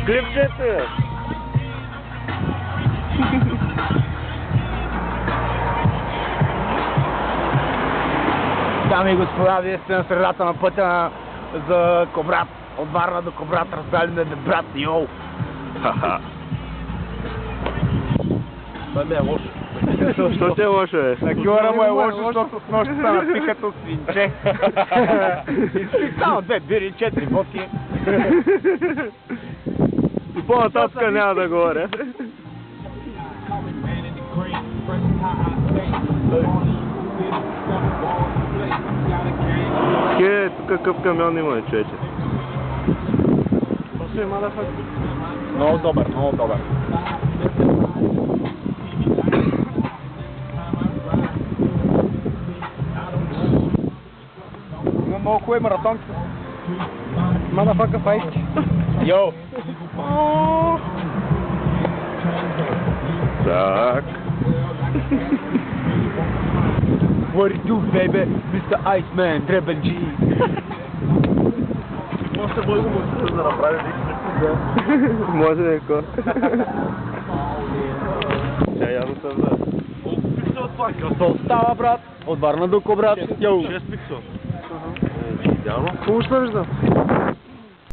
Клипчета! Дами и господа, вие сте на средата на пътя за Кубрат. От Варна до Кубрат, раздали ме брат, йоу! Ха-ха. Това ми е лошо. Що ти е лошо, бе? На Геора му е лошо, защото с нощта се напи като свинче. Изпих само 2 бири, 4 водки. И по-нататък няма да говоря. Тук какъв камион има, човече? Много добър, много добър. Има много хубави маратонки. Motherfucker fight. Йоу! Так. What do you do, baby? Mr. Iceman, Rebel G. Може Бойко да направи лично. Може неко. Тя явно съм да. Колко пиксела това? Какво става, брат? От Варна до Кубрат. 6 пиксела. Идеално. Хубаво ще виждам.